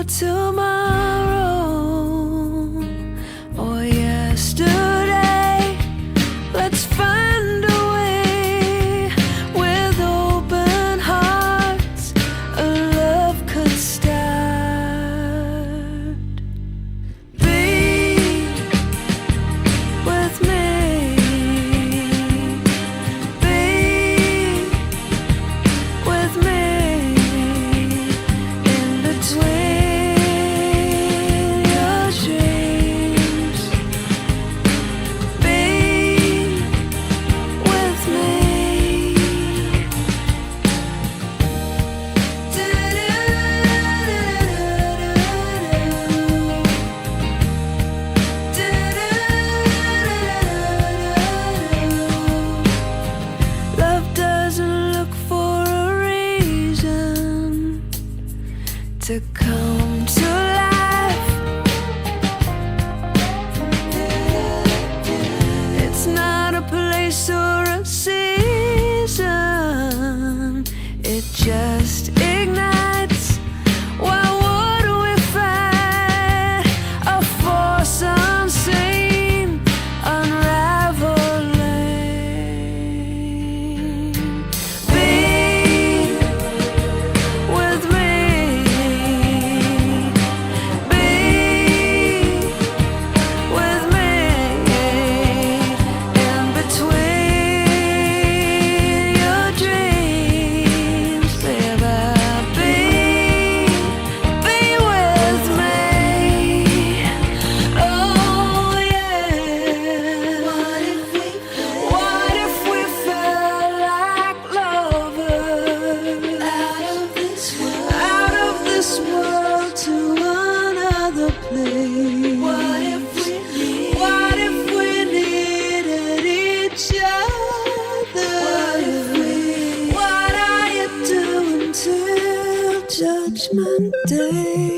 tomorrow or yesterday. Let's find a way with open hearts. A love could start. Be with me. To come to life, it's not a place or a season, it just ignites. Why would we fight a force unseen, unraveling? Be with me. What if we needed each other? What are you doing till Judgment Day?